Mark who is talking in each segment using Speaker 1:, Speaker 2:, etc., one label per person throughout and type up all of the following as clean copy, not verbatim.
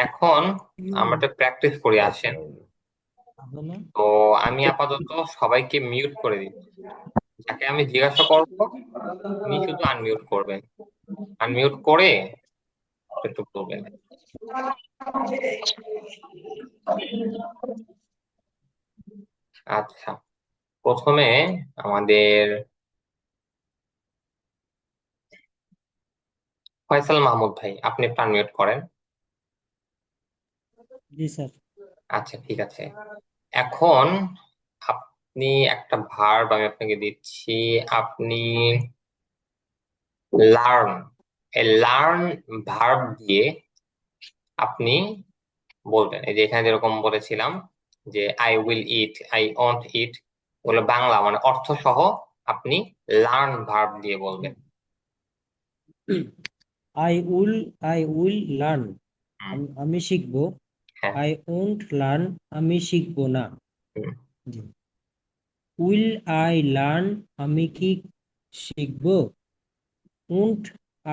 Speaker 1: এখন আমরা একটা প্র্যাকটিস করে আসেন। তো আমি আপাতত সবাইকে মিউট করে দিচ্ছি। যাকে আমি জিজ্ঞাসা করবো উনি শুধু আনমিউট করবেন, আনমিউট করে একটু বলবেন। আচ্ছা, প্রথমে আমাদের ফয়সাল মাহমুদ ভাই, আপনি একটু আনমিউট করেন।
Speaker 2: জি স্যার।
Speaker 1: আচ্ছা, ঠিক আছে। এখন আপনি একটা ভার্ব আমি আপনাকে দিচ্ছি। আপনি লার্ন, এই লার্ন ভার্ব দিয়ে আপনি বলবেন। এই যে এখানে যেরকম বলেছিলাম যে I will it, I want ইট, ওগুলো বাংলা মানে অর্থ সহ আপনি লার্ন ভার্ব দিয়ে বলবেন।
Speaker 2: আই উইল লার্ন,
Speaker 1: হুম,
Speaker 2: আমি শিখবো।
Speaker 1: হ্যাঁ।
Speaker 2: আই ওন্ট লার্ন, আমি শিখবো না।
Speaker 1: হুম,
Speaker 2: জি। উইল আই লার্ন, আমি কি শিখবো। ওন্ট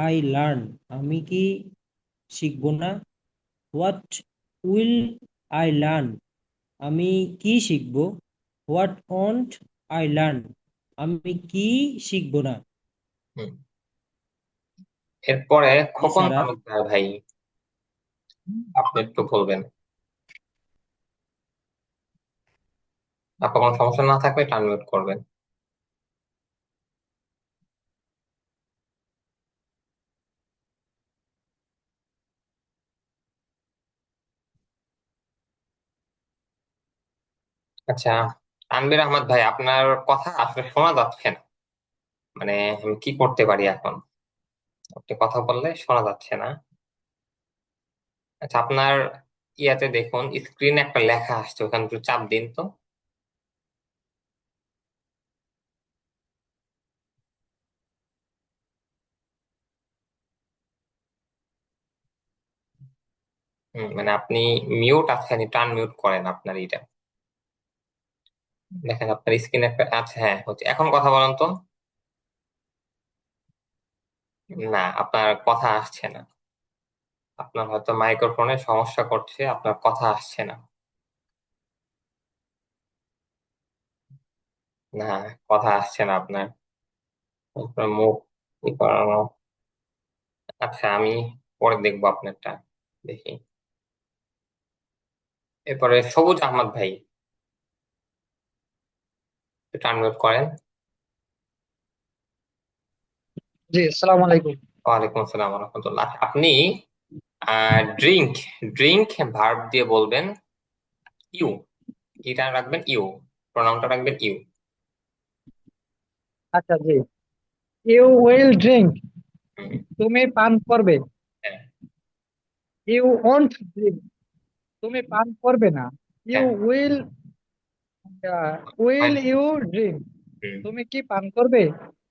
Speaker 2: আই লার্ন, আমি কি শিখবো না। হোয়াট উইল আই লার্ন, আমি কি শিখবো। হোয়াট ওন্ট আই লার্ন, আমি কি শিখবো না।
Speaker 1: হুম। এরপরে
Speaker 2: জি
Speaker 1: খোকন
Speaker 2: স্যার। আর
Speaker 1: তালুকদার ভাই, আপনি একটু বলবেন। আপনার কোনো সমস্যা না থাকলে টার্মিনেট করবেন। আচ্ছা, তানভীর আহমদ ভাই, আপনার কথা আসলে শোনা যাচ্ছে না। মানে আমি কি করতে পারি এখন? আপনি কথা বললে শোনা যাচ্ছে না। আচ্ছা, আপনার ইয়াতে দেখুন স্ক্রিনে একটা লেখা আসছে, ওখানে একটু চাপ দিন তো। মানে আপনি মিউট আছেন, একটু আনমিউট করেন আপনার এটা। দেখেন আপনার স্ক্রিনে একটা, আচ্ছা হ্যাঁ হচ্ছে, এখন কথা বলেন তো। না, আপনার কথা আসছে না। আপনার হয়তো মাইক্রোফোনে সমস্যা করছে, আপনার কথা আসছে না। না, কথা আসছে না আপনার। আপনার মুখ ই করানো। আচ্ছা, আমি পরে দেখবো আপনারটা, দেখি। এরপরে সবুজ আহমদ ভাই, একটু আনমিউট করেন।
Speaker 3: জি, আসসালামু আলাইকুম।
Speaker 1: ওয়ালাইকুম আসসালাম ওয়া রাহমাতুল্লাহ। আপনি ড্রিঙ্ক, ড্রিঙ্ক ভার্ব দিয়ে বলবেন ইউ। এটা রাখবেন ইউ, প্রোনাউনটা রাখবেন ইউ।
Speaker 3: আচ্ছা, জি। ইউ উইল ড্রিঙ্ক,
Speaker 1: হুম,
Speaker 3: তুমি পান করবে।
Speaker 1: হ্যাঁ,
Speaker 3: ইউ ওন্ট ড্রিঙ্ক, তুমি পান করবে না। ইউ
Speaker 1: হ্যাঁ,
Speaker 3: will will
Speaker 1: well,
Speaker 3: you drink,
Speaker 1: hmm,
Speaker 3: তুমি কি পান করবে।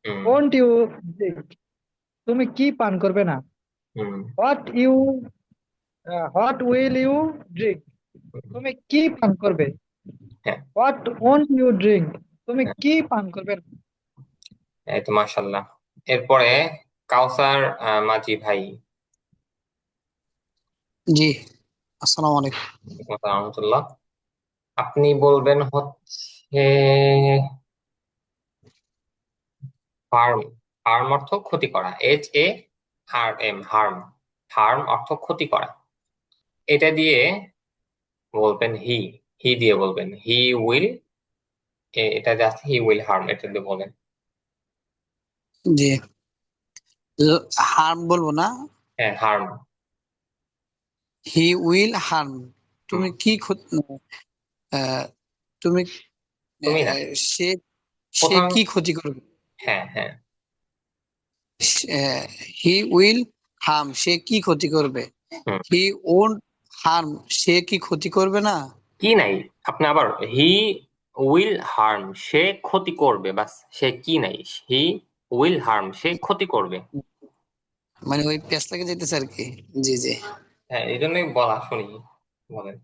Speaker 1: হুম,
Speaker 3: ওন্ট ইউ ড্রিঙ্ক, তুমি কি পান করবে না।
Speaker 1: হুম,
Speaker 3: what will you drink,
Speaker 1: hmm,
Speaker 3: তুমি কি পান করবে।
Speaker 1: হ্যাঁ,
Speaker 3: হোয়াট ওন্ট ইউ ড্রিঙ্ক, তুমি
Speaker 1: হ্যাঁ।
Speaker 3: কি পান করবে না।
Speaker 1: এই তো মাশাল্লাহ। এরপরে কাউসার মাঝি ভাই,
Speaker 4: জি, আসসালামু আলাইকুম।
Speaker 1: রহমতুল্লাহ। আপনি বলবেন হচ্ছে হার্ম। হার্ম অর্থ ক্ষতি করা, HARM, হার্ম। হার্ম অর্থ ক্ষতি করা। এটা দিয়ে বলবেন হি, হি দিয়ে বলবেন হি উইল, এটা জাস্ট হি উইল হার্ম, এটা দিয়ে বলেন।
Speaker 4: জি, হার্ম বলবো না,
Speaker 1: হ্যাঁ, harm.
Speaker 4: He will harm.
Speaker 1: Hmm,
Speaker 4: তুমি কি আহ, তুমি
Speaker 1: তুমি না,
Speaker 4: সে সে
Speaker 1: প্রথম।
Speaker 4: কি ক্ষতি করবে।
Speaker 1: হ্যাঁ, হ্যাঁ।
Speaker 4: হি উইল হার্ম, সে কি ক্ষতি করবে।
Speaker 1: হুম,
Speaker 4: হি ওন্ট হার্ম, সে কি ক্ষতি করবে না।
Speaker 1: কি নাই, আপনি আবার হি উইল হার্ম, সে ক্ষতি করবে, বাস। সে কি নাই, হি উইল হার্ম, সে ক্ষতি করবে।
Speaker 4: মানে ওই পেঁচ লাগে যেতেছে আর কি। জি জি।
Speaker 1: হ্যাঁ, এই জন্যই বলা, শুনি, বলেন।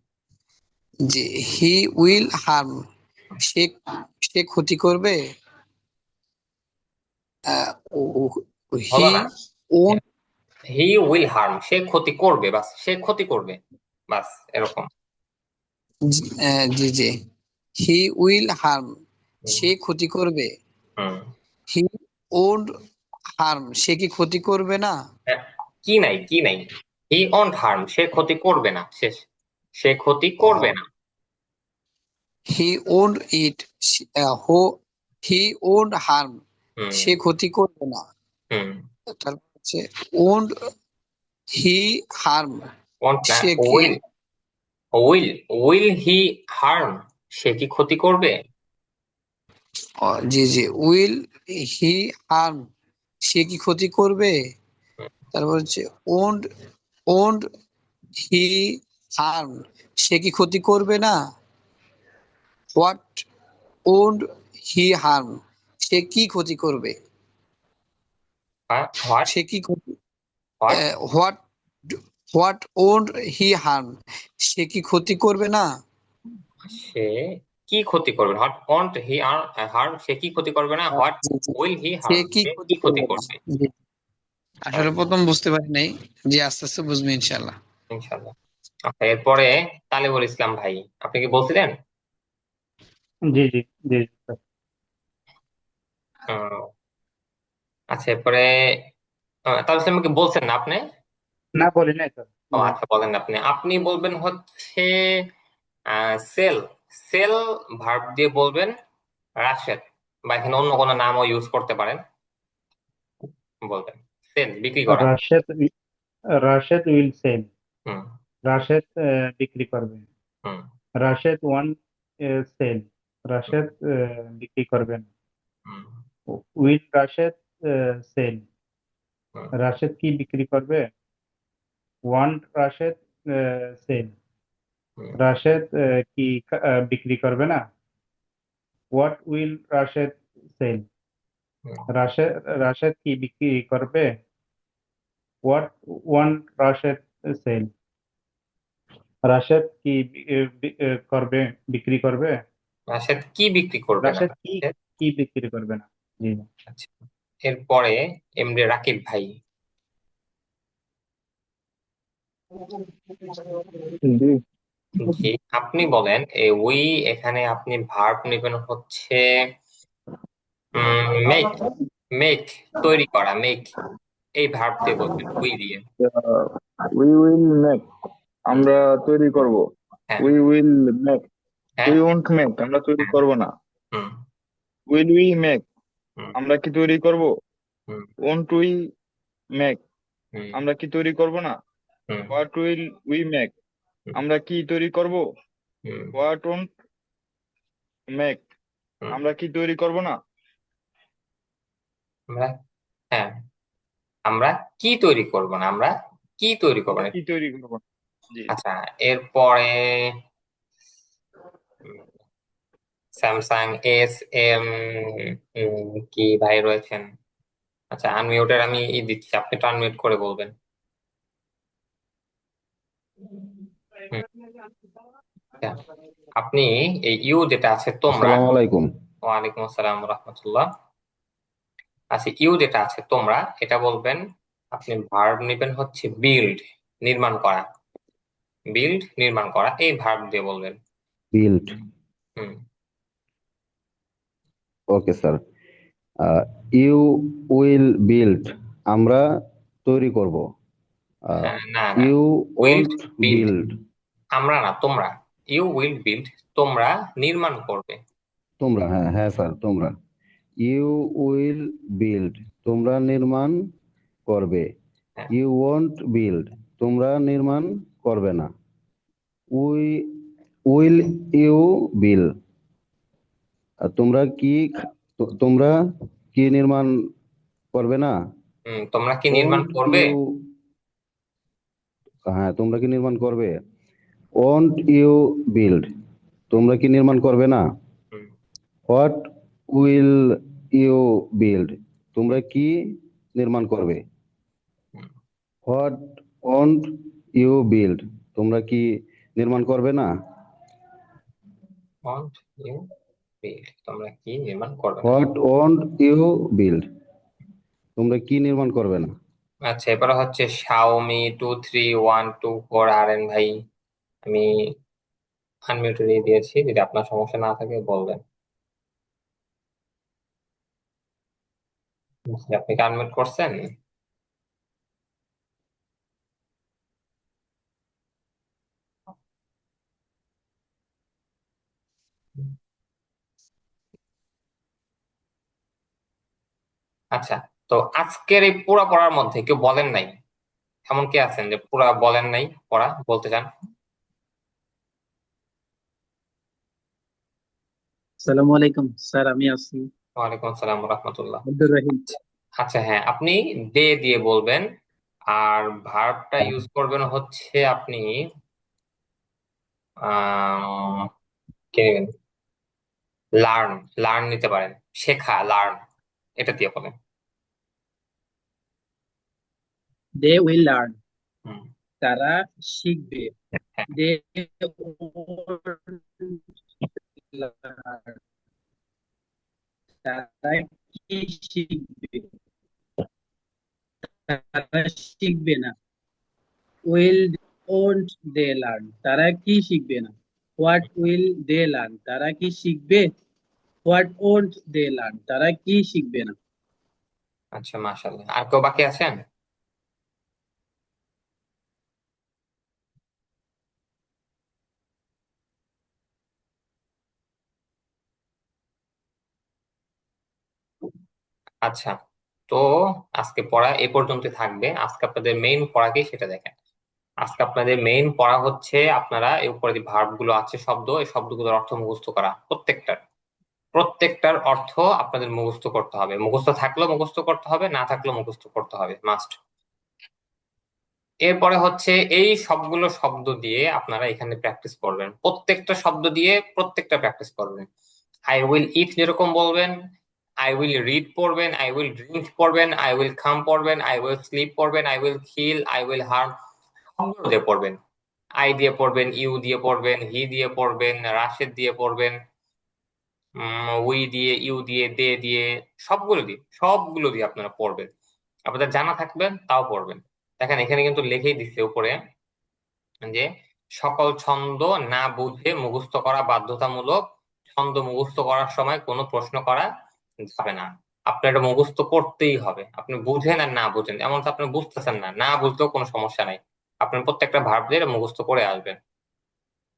Speaker 4: জি, হি উইল হার্ম, সে সে ক্ষতি করবে। হি
Speaker 1: হলো না?
Speaker 4: ওন,
Speaker 1: হি উইল হার্ম, সে ক্ষতি করবে, বাস, সে ক্ষতি করবে, বাস, এরকম।
Speaker 4: জি জি, হি উইল হার্ম,
Speaker 1: হুম,
Speaker 4: সে ক্ষতি করবে।
Speaker 1: হুম।
Speaker 4: হি ওন্ট হার্ম, সে কি ক্ষতি করবে না।
Speaker 1: হ্যাঁ, কি নাই, কি নাই, হি ওন্ট হার্ম, সে ক্ষতি করবে না, শেষ, সে ক্ষতি করবে না।
Speaker 4: হি ওন্ট ইট, হো, হি ওন্ট হার্ম,
Speaker 1: হুম,
Speaker 4: সে ক্ষতি করবে না।
Speaker 1: হুম।
Speaker 4: তারপর হচ্ছে ওন্ট হি হার্ম,
Speaker 1: ওন্ট না,
Speaker 4: সে কি,
Speaker 1: will, will, will he harm, সে কি ক্ষতি করবে?
Speaker 4: জি জি, উইল হি হার্ম, সে কি ক্ষতি করবে।
Speaker 1: হুম,
Speaker 4: তারপর হচ্ছে ওন্ট ওন্ট হি হার্ম, সে কি ক্ষতি করবে না। হোয়াট ওন্ট হি হার্ম, সে কি ক্ষতি করবে।
Speaker 1: হোয়াট,
Speaker 4: সে কি ক্ষতি,
Speaker 1: what,
Speaker 4: what what won't he harm, সে কি ক্ষতি করবে না।
Speaker 1: সে কি ক্ষতি করবে? হোয়াট ওন্ট হি হার্ম, সে কি ক্ষতি করবে না? হোয়াট
Speaker 4: জি, জি।
Speaker 1: উইল হি
Speaker 4: সে
Speaker 1: হার্ম,
Speaker 4: কি
Speaker 1: সে কি
Speaker 4: ক্ষতি
Speaker 1: ক্ষতি
Speaker 4: করবে না।
Speaker 1: করবে?
Speaker 4: জি। আসলে
Speaker 1: আচ্ছা,
Speaker 4: প্রথম বুঝতে পারি নাই। জি, আস্তে আস্তে বুঝবো ইনশাল্লাহ।
Speaker 1: ইনশাল্লাহ। আচ্ছা, এরপরে তালিবুল ইসলাম ভাই, আপনি কি বলছিলেন?
Speaker 3: জি জি জি স্যার।
Speaker 1: আহ, আচ্ছা, এরপরে তালিবুল ইসলাম কি বলছেন না আপনি?
Speaker 3: না বলি নাই স্যার,
Speaker 1: ও
Speaker 3: বলেন।
Speaker 1: আচ্ছা, বলেন আপনি। আপনি বলবেন হচ্ছে সেল, সেল ভার্ব দিয়ে বলবেন রাশেদ, বা এখানে অন্য কোনো নামও ইউজ করতে পারেন, বলবেন সেল, বিক্রি করা।
Speaker 3: Rashed Rashed will sell,
Speaker 1: hmm,
Speaker 3: Rashed বিক্রি করবে।
Speaker 1: Hmm,
Speaker 3: Rashed won't sell,
Speaker 1: hmm,
Speaker 3: Rashed বিক্রি করবেন।
Speaker 1: Hmm,
Speaker 3: will Rashed sell,
Speaker 1: hmm,
Speaker 3: Rashed কি বিক্রি করবে। Won't Rashed sell,
Speaker 1: hmm,
Speaker 3: Rashed কি বিক্রি করবে না। What will Rashed sell,
Speaker 1: hmm.
Speaker 3: Rashed Rashed কি বিক্রি করবে। What won't Rashed sell, Rashed কি করবে, বিক্রি করবে।
Speaker 1: রাশেদ কি বিক্রি করবে না?
Speaker 3: রাশেদ কি
Speaker 1: রাশেদ,
Speaker 3: কি বিক্রি করবে না। জি
Speaker 1: আচ্ছা। এরপরে এমডি রাকিব ভাই,
Speaker 3: জি।
Speaker 1: জি, আপনি বলেন এই উই, এখানে আপনি ভার্ব নেবেন হচ্ছে মেক, মেক, তৈরি করা, মেক, এই ভার্ব দিয়ে বলবেন, উই দিয়ে।
Speaker 5: উই উইল মেক,
Speaker 1: হুম,
Speaker 5: আমরা তৈরি করব।
Speaker 1: হ্যাঁ,
Speaker 5: উই উইল মেক,
Speaker 1: হ্যাঁ,
Speaker 5: উই ওন্ট মেক, আমরা তৈরি
Speaker 1: হ্যাঁ,
Speaker 5: করব না।
Speaker 1: হুম,
Speaker 5: উইল উই মেক,
Speaker 1: হুম,
Speaker 5: আমরা কি তৈরি করব।
Speaker 1: হুম,
Speaker 5: ওন্ট উই মেক,
Speaker 1: হুম,
Speaker 5: আমরা কি তৈরি করব না।
Speaker 1: হুম,
Speaker 5: হোয়াট উইল উই মেক,
Speaker 1: হুম,
Speaker 5: আমরা কি তৈরি করব।
Speaker 1: হুম,
Speaker 5: হোয়াট ওন্ট মেক,
Speaker 1: হুম।
Speaker 5: আমরা কি তৈরি করব না।
Speaker 1: আমরা, হ্যাঁ, আমরা কি তৈরি করব না, আমরা কি তৈরি করব
Speaker 5: আমরা
Speaker 1: না।
Speaker 5: কি তৈরি করব না। জি।
Speaker 1: আচ্ছা, এরপরে স্যামসাং এস এম, কি ভাই রয়েছেন? আচ্ছা, আনমিউটের আমি দিচ্ছি, আপনি তো আনমিউট করে বলবেন। হুম, আচ্ছা। আপনি এই ইউ যেটা আছে তোমরা,
Speaker 6: আসসালামু আলাইকুম।
Speaker 1: ওয়ালাইকুম আসসালাম রহমতুল্লাহ। আচ্ছা, ইউ যেটা আছে তোমরা, এটা বলবেন, আপনি ভার্ব নেবেন হচ্ছে বিল্ড, নির্মাণ করা, বিল্ড, নির্মাণ করা, এই ভার্ব দিয়ে বলবেন।
Speaker 6: Build,
Speaker 1: hmm,
Speaker 6: okay sir. You will build, আমরা তৈরি করব।
Speaker 1: হ্যাঁ, না না,
Speaker 6: you
Speaker 1: will
Speaker 6: won't
Speaker 1: build,
Speaker 6: build,
Speaker 1: আমরা না, তোমরা। ইউ উইল বিল্ড, তোমরা নির্মাণ করবে।
Speaker 6: তোমরা, হ্যাঁ হ্যাঁ স্যার, তোমরা। ইউ উইল বিল্ড, তোমরা নির্মাণ করবে।
Speaker 1: হ্যাঁ,
Speaker 6: ইউ ওন্ট বিল্ড, তোমরা নির্মাণ করবে না। উই উইল ইউ বিল, তোমরা কি তোমরা কি নির্মাণ করবে না।
Speaker 1: তোমরা কি নির্মাণ
Speaker 6: ওন্ট
Speaker 1: করবে?
Speaker 6: ইউ, হ্যাঁ তোমরা কি নির্মাণ করবে। ওন্ট ইউ বিল্ড, তোমরা কি নির্মাণ করবে না।
Speaker 1: হুম,
Speaker 6: হোয়াট উইল ইউ বিল্ড, তোমরা
Speaker 1: হুম,
Speaker 6: কি নির্মাণ করবে।
Speaker 1: হুম।
Speaker 6: হোয়াট ওন্ট ইউ বিল্ড, তোমরা কি নির্মাণ করবে না?
Speaker 1: ওয়ান্ট ইউ বিল্ড, তোমরা কি নির্মাণ করবে না?
Speaker 6: হোয়াট ওন্ট ইউ বিল্ড, তোমরা কি নির্মাণ করবে না?
Speaker 1: আচ্ছা, এবারে হচ্ছে শাওমি 2312 আর এন ভাই, আমি আনমিউট দিয়ে দিয়েছি, যদি আপনার সমস্যা না থাকে বলবেন। আপনি কি আনমিউট করছেন? আচ্ছা, তো আজকের এই পুরা পড়ার মধ্যে কেউ বলেন নাই, এমন কি আছেন যে পুরা বলেন নাই, পড়া বলতে চান?
Speaker 7: আসসালামু আলাইকুম স্যার, আমি আছি
Speaker 1: ওয়ালাইকুম আসসালাম রহমতুল্লাহ।
Speaker 7: আব্দুর রহিম।
Speaker 1: আচ্ছা, হ্যাঁ, আপনি ডে দিয়ে বলবেন, আর ভার্বটা ইউজ করবেন হচ্ছে আপনি আহ কি নেবেন? লার্ন, লার্ন নিতে পারেন, শেখা, লার্ন, এটা দিয়ে বলেন।
Speaker 7: দে উইল লার্ন,
Speaker 1: হুম,
Speaker 7: তারা শিখবে।
Speaker 1: হ্যাঁ,
Speaker 7: দে তারা কি শিখবে? তারা শিখবে না। উইল ওন্ট দে লার্ন, তারা কি শিখবে না। হোয়াট উইল দে লার্ন, তারা কি শিখবে। হোয়াট ওন্ট দে লার্ন, তারা কি শিখবে না।
Speaker 1: আচ্ছা, মাশাআল্লাহ। আর কেউ বাকি আছেন? আচ্ছা, তো আজকে পড়া এ পর্যন্ত থাকবে। আজকে আপনাদের মেইন পড়া কি সেটা দেখেন। আজকে আপনাদের মেইন পড়া হচ্ছে, আপনারা এই উপরে যে ভার্ব গুলো আছে, শব্দ, এই শব্দগুলোর অর্থ মুখস্থ করা, প্রত্যেকটার প্রত্যেকটার অর্থ আপনাদের মুখস্থ করতে হবে। মুখস্থ থাকলেও মুখস্থ করতে হবে, না থাকলেও মুখস্থ করতে হবে, মাস্ট। এরপরে হচ্ছে এই সবগুলো শব্দ দিয়ে আপনারা এখানে প্র্যাকটিস করবেন, প্রত্যেকটা শব্দ দিয়ে প্রত্যেকটা প্র্যাকটিস করবেন। আই উইল ইট যেরকম বলবেন, আই উইল রিড পড়বেন, আই উইল ড্রিঙ্ক পড়বেন, আই উইল কাম পড়বেন, আই উইল স্লিপ পড়বেন, I will kill, I will harm, সবগুলো দিয়ে পড়বেন। আই দিয়ে পড়বেন, ইউ দিয়ে পড়বেন, হি দিয়ে পড়বেন, রাশেদ দিয়ে পড়বেন, উই দিয়ে, ইউ দিয়ে, দে দিয়ে, সবগুলো দিয়ে আপনারা পড়বেন। আপনাদের জানা থাকবেন তাও পড়বেন। দেখেন এখানে কিন্তু লিখেই দিচ্ছে উপরে যে সকল ছন্দ না বুঝে মুখস্থ করা বাধ্যতামূলক, ছন্দ মুখস্থ করার সময় কোনো প্রশ্ন করা যাবে না। আপনার এটা মুখস্থ করতেই হবে, আপনি বুঝেন আর না বুঝেন, এমন তো আপনি বুঝতেছেন না, না বুঝলেও কোনো সমস্যা নাই, আপনার প্রত্যেকটা ভার্ব দিয়ে এটা মুখস্থ করে আসবেন।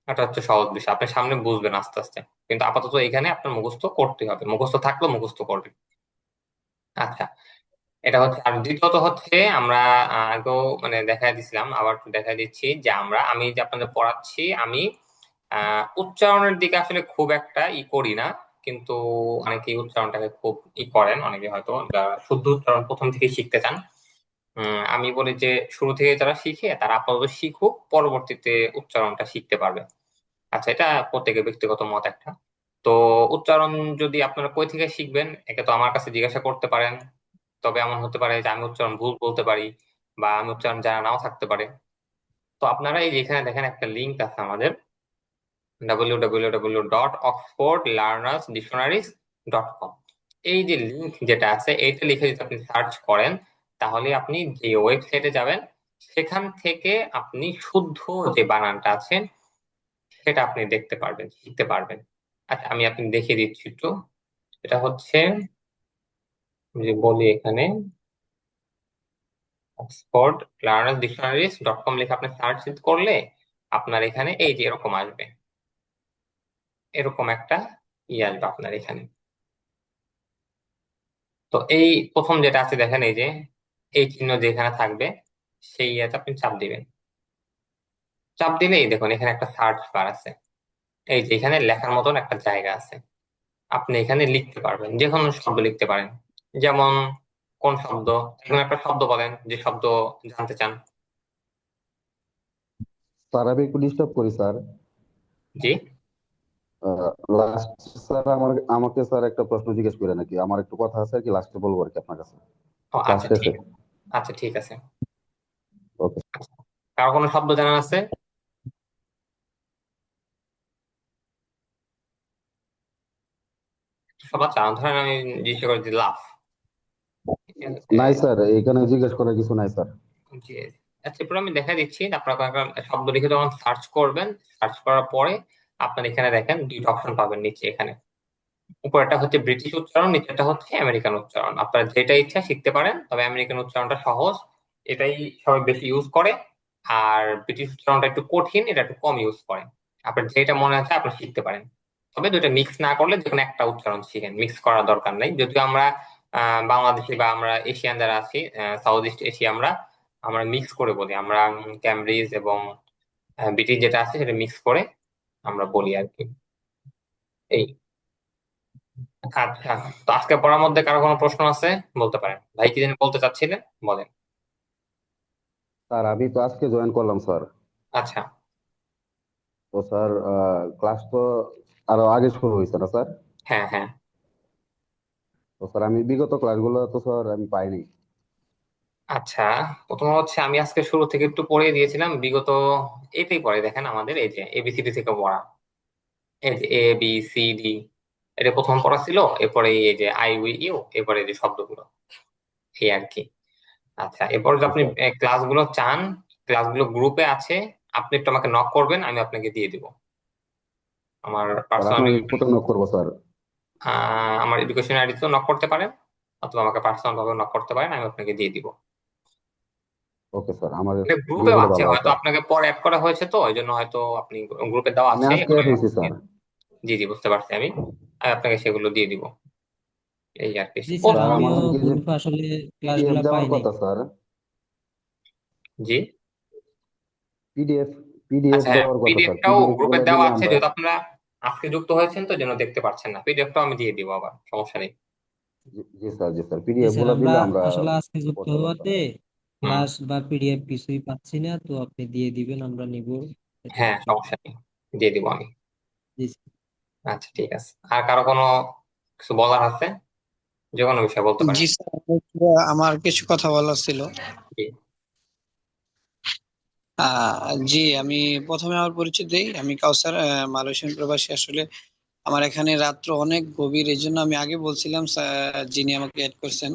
Speaker 1: এটা হচ্ছে সহজ বিষয়, আপনি সামনে বুঝবেন আস্তে আস্তে, কিন্তু আপাতত এখানে আপনার মুখস্থ করতে হবে, মুখস্থ থাকলেও মুখস্থ করবেন। আচ্ছা, এটা হচ্ছে। আর দ্বিতীয়ত হচ্ছে আমরা আগেও মানে দেখাই দিছিলাম, আবার একটু দেখাই দিচ্ছি যে আমি যে আপনাদের পড়াচ্ছি, আমি উচ্চারণের দিকে আসলে খুব একটা করি না, কিন্তু অনেকেই উচ্চারণটাকে খুব করেন, অনেকে হয়তো যারা শুদ্ধ উচ্চারণ প্রথম থেকে শিখতে চান। আমি বলি যে শুরু থেকে যারা শিখে তারা আপাতত শিখুক, পরবর্তীতে উচ্চারণটা শিখতে পারবে। আচ্ছা, এটা প্রত্যেকের ব্যক্তিগত মত একটা। তো উচ্চারণ যদি আপনারা কই থেকে শিখবেন, একে তো আমার কাছে জিজ্ঞাসা করতে পারেন, তবে এমন হতে পারে যে আমি উচ্চারণ ভুল বলতে পারি, বা আমি উচ্চারণ জানা নাও থাকতে পারে। তো আপনারা এই যে এখানে দেখেন একটা লিংক আছে আমাদের, www.oxfordlearnersdictionaries.com। এই যে লিংক যেটা আছে, এইটা লিখে যদি আপনি সার্চ করেন, তাহলে আপনি যে ওয়েবসাইটে যাবেন, সেখান থেকে আপনি শুদ্ধ যে বানানটা আছে সেটা আপনি দেখতে পারবেন, শিখতে পারবেন। আচ্ছা, আমি আপনি দেখিয়ে দিচ্ছি একটু। এটা হচ্ছে, যে বলি এখানে Oxford learners dictionaries dot com লিখে আপনি সার্চ করলে আপনার এখানে এই যে এরকম আসবে, এরকম একটা আসবে আপনার এখানে। তো এই প্রথম যেটা আছে দেখেন, এই যে এই চিহ্ন যেখানে থাকবে, সেই ইয়েতে আপনি চাপ দিবেন। চাপ দিলেই দেখুন এখানে একটা সার্চ বার আছে, এই যে এখানে লেখার মতন একটা জায়গা আছে, আপনি এখানে লিখতে পারবেন, যে কোনো শব্দ লিখতে পারেন। যেমন কোন শব্দ, এখন একটা শব্দ বলেন যে শব্দ জানতে চান।
Speaker 6: স্যার আমি একটু ডিস্টার্ব করি স্যার।
Speaker 1: জি,
Speaker 6: লাস্ট স্যার আমাকে স্যার একটা প্রশ্ন জিজ্ঞেস করে নাকি, আমার একটু কথা আছে আর কি, লাস্টে বলবো আর কি আপনার কাছে,
Speaker 1: ও আচ্ছা,
Speaker 6: লাস্টে
Speaker 1: ঠিক, আচ্ছা, ঠিক আছে।
Speaker 6: ওকে।
Speaker 1: কারো কোনো শব্দ জানা আছে? সবার জানা, ধরেন আমি জিজ্ঞেস করে দিই লাফ, ঠিক আছে?
Speaker 6: নাই স্যার, এখানে জিজ্ঞেস করার কিছু নাই স্যার।
Speaker 1: জি। আচ্ছা, এরপর আমি দেখা দিচ্ছি, আপনার শব্দ লিখে যখন সার্চ করবেন, সার্চ করার পরে আপনার এখানে দেখেন দুইটা অপশন পাবেন নিচে। এখানে উপরেরটা হচ্ছে ব্রিটিশ উচ্চারণ, নিচেরটা হচ্ছে আমেরিকান উচ্চারণ। আপনার যেটা ইচ্ছা শিখতে পারেন, তবে আমেরিকান উচ্চারণটা সহজ, এটাই সবাই বেশি ইউজ করে। আর ব্রিটিশ উচ্চারণটা একটু কঠিন, এটা একটু কম ইউজ করে। আপনার যেটা মনে আছে আপনি শিখতে পারেন, তবে দুইটা মিক্স না করলে যে কোনো একটা উচ্চারণ শিখেন, মিক্স করার দরকার নেই। যদিও আমরা বাংলাদেশি বা আমরা এশিয়ান যারা আছি, সাউথ ইস্ট এশিয়া, আমরা আমরা মিক্স করে বলি। আমরা ক্যামব্রিজ এবং ব্রিটিশ যেটা আছে সেটা মিক্স করে আমরা বলি আর কি। এই। আচ্ছা, তো আজকে পড়ার মধ্যে কারো কোনো প্রশ্ন আছে বলতে পারেন। ভাই কি জানি বলতে চাচ্ছিলেন, বলেন।
Speaker 6: স্যার আমি তো আজকে জয়েন করলাম স্যার।
Speaker 1: আচ্ছা।
Speaker 6: তো স্যার ক্লাস তো আরো আগে শুরু হয়েছে না স্যার?
Speaker 1: হ্যাঁ, হ্যাঁ।
Speaker 6: তো স্যার আমি বিগত ক্লাসগুলো তো স্যার আমি পাইনি।
Speaker 1: আচ্ছা, প্রথম হচ্ছে আমি আজকে শুরু থেকে একটু পড়ে দিয়েছিলাম বিগত। এটাই পড়ে দেখেন, আমাদের এই যে এবিসিডি থেকে পড়া, এই যে এ বি সি ডি, এটা প্রথম পড়া ছিল। এরপরে এই যে আই উই ইউ, এরপরে এই যে শব্দগুলো, এই আর কি। আচ্ছা, এরপর যদি
Speaker 6: জি
Speaker 1: আপনি
Speaker 6: স্যার।
Speaker 1: ক্লাসগুলো চান, ক্লাসগুলো গ্রুপে আছে, আপনি একটু আমাকে নক করবেন, আমি আপনাকে দিয়ে দিব আমার
Speaker 6: স্যার
Speaker 1: পার্সোনাল।
Speaker 6: আপনাকে কোথাও নক করবো স্যার?
Speaker 1: আমার এডুকেশন আইডিতেও নক করতে পারেন, অথবা আমাকে পার্সোনাল ভাবে নক করতে পারেন, আমি আপনাকে দিয়ে দিব।
Speaker 6: ওকে স্যার, আমার
Speaker 1: এটা
Speaker 6: দিয়ে
Speaker 1: গ্রুপেও
Speaker 6: দিলে
Speaker 1: আছে,
Speaker 6: ভালো হয়
Speaker 1: হয়তো
Speaker 6: স্যার।
Speaker 1: আপনাকে পরে অ্যাড করা হয়েছে, তো এই জন্য হয়তো আপনি গ্রুপে দেওয়া
Speaker 6: আমি
Speaker 1: আছে
Speaker 6: আজকে
Speaker 1: ওখানে।
Speaker 6: অ্যাড হয়েছি স্যার।
Speaker 1: জি, জি, বুঝতে পারছি আমি আপনাকে সেগুলো দিয়ে দিব, এই আর কি।
Speaker 2: জি স্যার,
Speaker 6: স্যার
Speaker 1: প্রথম।
Speaker 2: আমিও
Speaker 6: আমাদেরকে যে
Speaker 2: গ্রুপে আসলে
Speaker 6: পিডিএফ
Speaker 2: ক্লাসগুলো
Speaker 6: দেওয়ার
Speaker 2: পাই নাই।
Speaker 6: কথা স্যার,
Speaker 1: জি।
Speaker 6: পিডিএফ পিডিএফ
Speaker 1: আচ্ছা, হ্যাঁ,
Speaker 6: দেওয়ার কথা স্যার,
Speaker 1: পিডিএফটাও
Speaker 6: পিডিএফ
Speaker 1: গ্রুপে
Speaker 6: গুলো
Speaker 1: দেওয়া
Speaker 6: দিলে
Speaker 1: আছে,
Speaker 6: আমরা।
Speaker 1: যেহেতু আপনারা আজকে যুক্ত হয়েছেন তো, এই জন্য দেখতে পাচ্ছেন না। পিডিএফটাও আমি দিয়ে দিব, আবার সমস্যা নেই।
Speaker 6: জি স্যার, জি স্যার,
Speaker 2: জি
Speaker 6: পিডিএফ
Speaker 2: স্যার,
Speaker 6: গুলো
Speaker 2: আমরা
Speaker 6: দিলে আমরা
Speaker 2: আসলে আজকে যুক্ত
Speaker 6: পড়তে পারতাম।
Speaker 2: হওয়াতে
Speaker 1: হুম।
Speaker 2: ক্লাস বা পিডিএফ কিছুই পাচ্ছি না, তো আপনি দিয়ে দিবেন, আমরা নিব
Speaker 1: হ্যাঁ,
Speaker 2: এতটুকু।
Speaker 1: সমস্যা নেই, দিয়ে দিব আমি।
Speaker 2: জি
Speaker 1: আচ্ছা, ঠিক আছে। আর কারো কোনো কিছু বলার আছে, যে কোনো বিষয় বলতে পারেন।
Speaker 4: জি স্যার, আমার কিছু কথা বলার ছিল।
Speaker 1: জি।
Speaker 4: জি, আমি প্রথমে আমার পরিচয় দেই। আমি কাউসার, মালয়েশিয়ান প্রবাসী। আসলে আমার এখানে রাত্র অনেক গভীর, এই জন্য আমি আগে বলছিলাম যিনি আমাকে অ্যাড করছেন,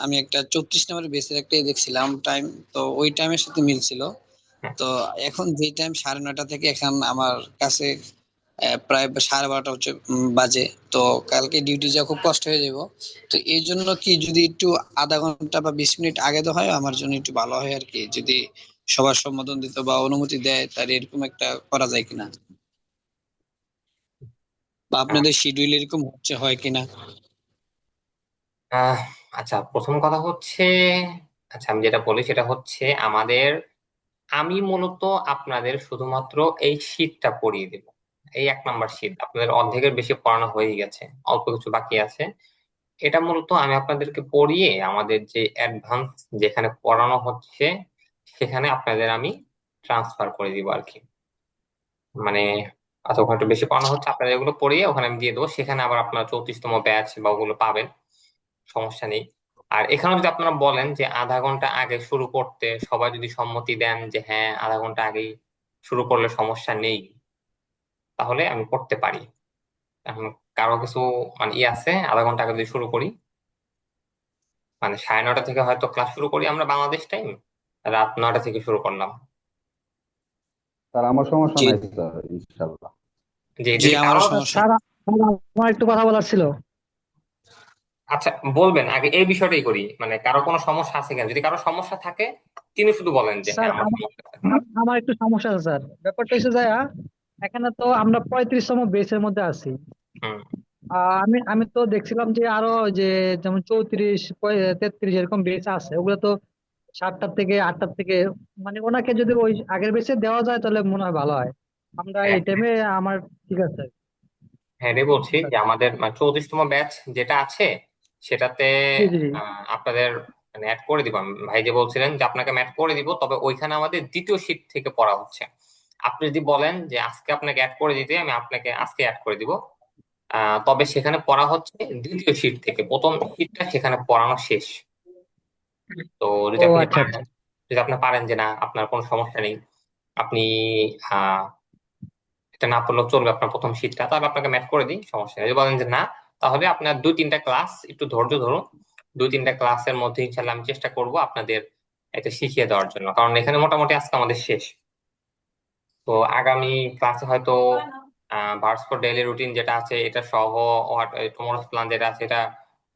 Speaker 4: আমি একটা 34 নম্বরের বেসের একটা দেখছিলাম টাইম, তো ওই টাইমের সাথে মিলছিল।
Speaker 1: হুম।
Speaker 4: তো এখন যে টাইম 9:30 থেকে এখন আমার কাছে প্রায় 12:30 হচ্ছে বাজে। তো কালকে ডিউটি যাওয়া খুব কষ্ট হয়ে যাব। তো এই জন্য কি যদি একটু আধা ঘন্টা বা 20 মিনিট আগে তো হয়, আমার জন্য একটু ভালো হয় আর কি। যদি সবার সম্মতি দিত বা অনুমতি দেয়, তাহলে এরকম একটা করা যায় কিনা, বা
Speaker 1: আহ,
Speaker 4: আপনাদের শিডিউল এরকম হচ্ছে হয় কিনা।
Speaker 1: আহ, আচ্ছা, প্রথম কথা হচ্ছে, আচ্ছা আমি যেটা বলি সেটা হচ্ছে আমি মূলত আপনাদের শুধুমাত্র এই শীটটা পড়িয়ে দেব। এই 1 নম্বর শীট আপনাদের অর্ধেকের বেশি পড়ানো হয়ে গেছে, অল্প কিছু বাকি আছে। এটা মূলত আমি আপনাদেরকে পড়িয়ে আমাদের যে অ্যাডভান্স যেখানে পড়ানো হচ্ছে, সেখানে আপনাদের আমি ট্রান্সফার করে দিব আর কি। মানে আচ্ছা, ওখানে একটু বেশি পড়ানো হচ্ছে, আপনাদের এগুলো পড়িয়ে ওখানে আমি দিয়ে দেবো, সেখানে আবার আপনারা 34তম ব্যাচ বা ওগুলো পাবেন, সমস্যা নেই। আর এখানে যদি আপনারা বলেন যে আধা ঘন্টা আগে শুরু করতে, সবাই যদি সম্মতি দেন যে হ্যাঁ আধা ঘন্টা আগেই শুরু করলে সমস্যা নেই, তাহলে আমি করতে পারি। এখন কারো কিছু মানে আছে, আধা ঘন্টা আগে যদি শুরু করি, মানে 9:30 থেকে হয়তো ক্লাস শুরু করি আমরা বাংলাদেশ টাইম, রাত 9টা থেকে শুরু করলাম।
Speaker 6: স্যার আমার সমস্যা
Speaker 4: জি,
Speaker 6: নাই স্যার, ইনশাল্লাহ।
Speaker 1: যে
Speaker 4: জি,
Speaker 1: যদি কারো,
Speaker 4: আমারও সমস্যা।
Speaker 8: স্যার আমার একটু কথা বলার ছিল।
Speaker 1: আচ্ছা বলবেন আগে এই বিষয়টাই করি, মানে কারো কোনো সমস্যা আছে কিনা, যদি কারো সমস্যা থাকে তিনি শুধু বলেন যে
Speaker 8: স্যার
Speaker 1: হ্যাঁ আমার
Speaker 8: আমার
Speaker 1: সমস্যা আছে।
Speaker 8: আমার একটু সমস্যা আছে স্যার। ব্যাপারটা হচ্ছে যে এখানে তো আমরা 35তম বেসের মধ্যে আছি।
Speaker 1: হুম।
Speaker 8: আমি আমি তো দেখছিলাম যে আরো যে যেমন 34 33 এরকম বেস আছে, ওগুলো তো 7টার থেকে 8টার থেকে, মানে ওনাকে যদি ওই আগের বেসে দেওয়া যায় তাহলে মনে হয় ভালো হয়। আমরা
Speaker 1: হ্যাঁ,
Speaker 8: এই টাইমে আমার ঠিক আছে।
Speaker 1: হ্যাঁ রে, বলছি যে আমাদের 34তম ব্যাচ যেটা আছে সেটাতে
Speaker 8: জি জি জি।
Speaker 1: আপনাদের মানে অ্যাড করে দিব। ভাই যে বলছিলেন যে আপনাকে অ্যাড করে দিব, তবে ওইখানে আমাদের দ্বিতীয় শিট থেকে পড়া হচ্ছে। আপনি যদি বলেন যে আজকে আপনাকে অ্যাড করে দিতে, আমি আপনাকে আজকে অ্যাড করে দিব। তবে সেখানে পড়া হচ্ছে দ্বিতীয় শিট থেকে, প্রথম শিটটা সেখানে পড়ানো শেষ। তো যদি
Speaker 8: ও
Speaker 1: আপনি
Speaker 8: আচ্ছা
Speaker 1: পারেন,
Speaker 8: আচ্ছা।
Speaker 1: যদি আপনি পারেন যে না আপনার কোনো সমস্যা নেই, আপনি আহ এটা না পড়লেও চলবে আপনার প্রথম শীটটা, তাহলে আপনাকে ম্যাথ করে দিই, সমস্যা নেই। যদি বলেন যে না, তাহলে আপনার 2-3টা ক্লাস একটু ধৈর্য ধরুন, 2-3টা ক্লাসের মধ্যে ইনশাল্লাহ আমি চেষ্টা করব আপনাদের এটা শিখিয়ে দেওয়ার জন্য, কারণ এখানে মোটামুটি আজকে আমাদের শেষ। তো আগামী ক্লাসে হয়তো ভার্স ফর ডেইলি রুটিন যেটা আছে এটা সহ টুমরোজ প্ল্যান যেটা আছে এটা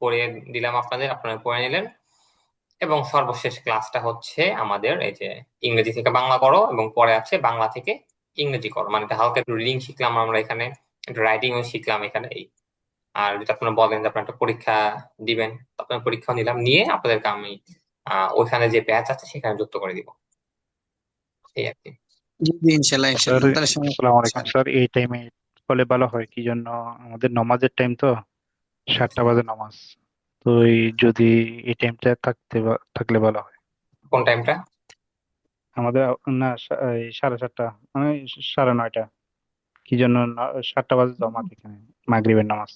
Speaker 1: করে দিলাম আপনাদের, আপনারা করে নিলেন। এবং সর্বশেষ ক্লাসটা হচ্ছে আমাদের এই যে ইংরেজি থেকে বাংলা করো, এবং পরে আছে বাংলা থেকে ইংরেজি করো, মানে এটা হালকা একটু রিডিং শিখলাম আমরা এখানে, একটু রাইটিংও শিখলাম এখানে। এই আর যদি আপনারা বলেন যে আপনারা একটা পরীক্ষা দিবেন, আপনার পরীক্ষা নিলাম, নিয়ে আপনাদেরকে আমি ওইখানে যে ব্যাচ আছে সেখানে যুক্ত করে দিব, এই আর কি।
Speaker 4: জি জি, ইনশাল্লাহ
Speaker 3: স্যার
Speaker 4: ইনশাল্লাহ, তাহলে
Speaker 3: আসসালামু আলাইকুম স্যার, এই টাইমে করলে ভালো হয়, কি জন্য আমাদের নামাজের টাইম তো 7টা বাজে নামাজ, তো যদি এই টাইমটা থাকলে ভালো হয়
Speaker 1: কোন টাইমটা?
Speaker 3: আমাদের। না, এই 7:30, মানে 9:30, কি জন্য 7টা বাজে জমাত এখানে মাগরিবের নামাজ।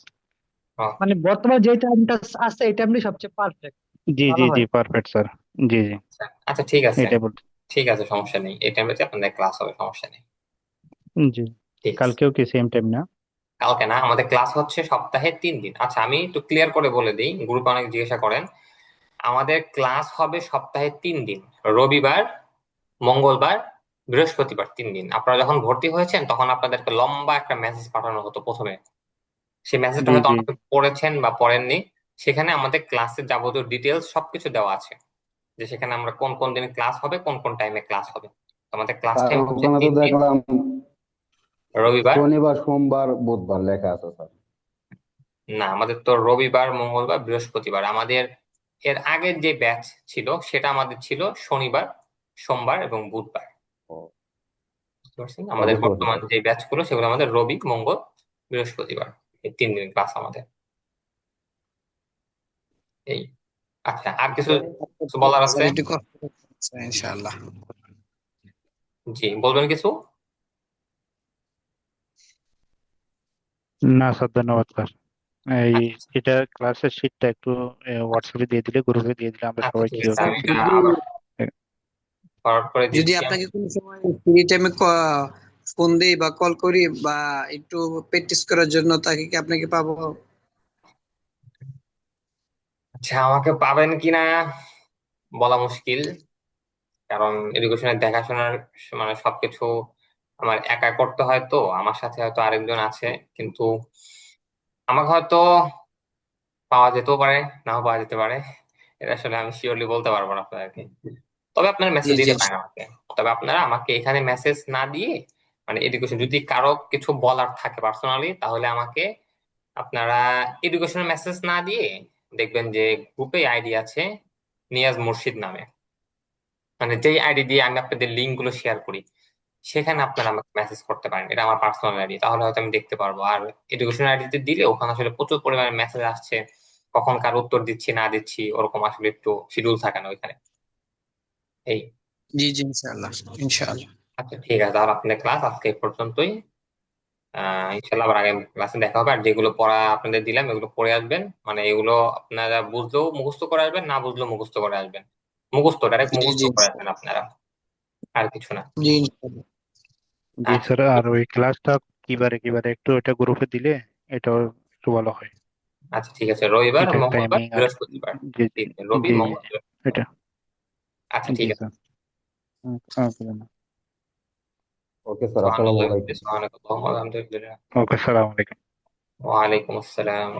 Speaker 8: মানে বর্তমানে যে টাইমটা আছে এই টাইমটাই সবচেয়ে পারফেক্ট,
Speaker 3: জি
Speaker 8: ভালো
Speaker 3: জি জি,
Speaker 8: হয়।
Speaker 3: Perfect sir. জি জি,
Speaker 1: আচ্ছা ঠিক আছে,
Speaker 3: এটাই বলতে।
Speaker 1: ঠিক আছে, সমস্যা নেই, এই টাইমটাতে আপনাদের ক্লাস হবে, সমস্যা নেই।
Speaker 3: জি,
Speaker 1: ঠিক আছে।
Speaker 3: কালকেও কি সেম টাইম না?
Speaker 1: কালকে না, আমাদের ক্লাস হচ্ছে সপ্তাহে 3 দিন। আচ্ছা আমি একটু ক্লিয়ার করে বলে দিই, গ্রুপে অনেক জিজ্ঞাসা করেন। আমাদের ক্লাস হবে সপ্তাহে 3 দিন, রবিবার, মঙ্গলবার, বৃহস্পতিবার, 3 দিন। আপনারা যখন ভর্তি হয়েছেন তখন আপনাদেরকে লম্বা একটা মেসেজ পাঠানো হতো প্রথমে, সেই মেসেজটা
Speaker 3: জি
Speaker 1: হয়তো
Speaker 3: জি
Speaker 1: অনেকে পড়েছেন বা পড়েননি। সেখানে আমাদের ক্লাসের যাবতীয় ডিটেলস সবকিছু দেওয়া আছে, যে সেখানে আমরা কোন কোন দিন ক্লাস হবে, কোন কোন টাইমে ক্লাস হবে। তো আমাদের ক্লাস
Speaker 6: স্যার
Speaker 1: টাইম হচ্ছে
Speaker 6: ওখানে তো
Speaker 1: 3 দিন,
Speaker 6: দেখলাম
Speaker 1: রবিবার।
Speaker 6: শনিবার সোমবার বুধবার লেখা আছে স্যার।
Speaker 1: না, আমাদের তো রবিবার, মঙ্গলবার, বৃহস্পতিবার। আমাদের এর আগের যে ব্যাচ ছিল সেটা আমাদের ছিল শনিবার, সোমবার এবং বুধবার।
Speaker 6: ও,
Speaker 1: বুঝতে পারছেন? আমাদের
Speaker 6: বুঝতে পারছি
Speaker 1: বর্তমান
Speaker 6: স্যার।
Speaker 1: যে ব্যাচ গুলো সেগুলো আমাদের রবি, মঙ্গল, বৃহস্পতিবার, এই 3 দিন ক্লাস আমাদের। এই, আচ্ছা আর কিছু কিছু বলার আছে?
Speaker 4: একটু কষ্ট করতে হবে, ইনশাআল্লাহ।
Speaker 1: জি, বলবেন কিছু?
Speaker 3: না স্যার, ধন্যবাদ স্যার। এই
Speaker 1: আচ্ছা
Speaker 3: এটা ক্লাসের শিটটা একটু হোয়াটসঅ্যাপে দিয়ে দিলে, গ্রুপে দিয়ে দিলে আমরা
Speaker 1: আচ্ছা
Speaker 3: সবাই
Speaker 1: ঠিক
Speaker 3: ক্লিয়ার
Speaker 1: আছে, আমি
Speaker 3: করতে
Speaker 1: এটা
Speaker 3: পারবো।
Speaker 1: আবার
Speaker 3: এ-
Speaker 1: ফরওয়ার্ড করে
Speaker 4: যদি
Speaker 1: দিচ্ছি আমি।
Speaker 4: আপনাকে কোনো সময় ফ্রি টাইমে ফোন দেই বা কল করি বা একটু প্র্যাকটিস করার জন্য, তাকে কি আপনাকে পাবো?
Speaker 1: আচ্ছা আমাকে পাবেন কিনা বলা মুশকিল, কারণ এডুকেশনের দেখাশোনার মানে সবকিছু আমার একা করতে হয়, তো আমার সাথে হয়তো আরেকজন আছে, কিন্তু আমাকে হয়তো পাওয়া যেতেও পারে, নাও পাওয়া যেতে পারে, এটা আসলে আমি শিওরলি বলতে পারবো না আপনাদেরকে। তবে আপনারা
Speaker 4: জি
Speaker 1: মেসেজ
Speaker 4: জি,
Speaker 1: দিতে পারেন আমাকে, তবে আপনারা আমাকে এখানে মেসেজ না দিয়ে, মানে এডুকেশন যদি কারো কিছু বলার থাকে পার্সোনালি, তাহলে আমাকে আপনারা এডুকেশনের মেসেজ না দিয়ে, দেখবেন যে গ্রুপে আইডি আছে নিয়াজ মুর্শিদ নামে, মানে যেই আইডি দিয়ে আমি আপনাদের লিঙ্ক গুলো শেয়ার করি, সেখানে আপনারা আমাকে মেসেজ করতে পারেন, এটা আমার পার্সোনাল আইডি, তাহলে হয়তো আমি দেখতে পারবো। আর এডুকেশন আইডিতে দিলে ওখানে আসলে প্রচুর পরিমাণে মেসেজ আসছে, কখন কার উত্তর দিচ্ছি না দিচ্ছি ওরকম আসলে একটু শিডিউল থাকে না ওইখানে। এই,
Speaker 4: জি জি, ইনশাআল্লাহ ইনশাআল্লাহ।
Speaker 1: আচ্ছা ঠিক আছে, তাহলে আপনাদের ক্লাস আজকে এই পর্যন্তই। ইনশাল্লাহ আবার আগামী ক্লাসে দেখা হবে। আর যেগুলো পড়া আপনাদের দিলাম এগুলো পড়ে আসবেন, মানে এগুলো আপনারা বুঝলেও মুখস্থ করে আসবেন, না বুঝলেও মুখস্থ করে আসবেন, মুখস্থ ডাইরেক্ট
Speaker 4: জি
Speaker 1: মুখস্থ
Speaker 4: জি
Speaker 1: করে আসবেন আপনারা, আর কিছু না।
Speaker 4: জি, ইনশাআল্লাহ।
Speaker 3: জি
Speaker 1: আচ্ছা
Speaker 3: স্যার, আর ওই ক্লাসটা কিবারে কিবারে একটু এটা গ্রুপে দিলে এটাও একটু ভালো হয়।
Speaker 1: আচ্ছা ঠিক আছে, রবিবার,
Speaker 3: এটার
Speaker 1: মঙ্গলবার,
Speaker 3: টাইমিং আর
Speaker 1: বৃহস্পতিবার,
Speaker 3: জি জি
Speaker 1: 3 দিন, রবি,
Speaker 3: জি জি,
Speaker 1: মঙ্গল, বৃহস্পতিবার।
Speaker 3: এটা।
Speaker 1: আচ্ছা
Speaker 3: জি
Speaker 1: ঠিক আছে।
Speaker 3: স্যার।
Speaker 6: ওকে স্যার, আসসালামু
Speaker 1: সুবহানাল্লাহ,
Speaker 6: আলাইকুম।
Speaker 1: সুবহানাল্লাহ, আলহামদুলিল্লাহ।
Speaker 3: ওকে, সালাম আলাইকুম।
Speaker 1: ওয়ালাইকুম আসসালাম।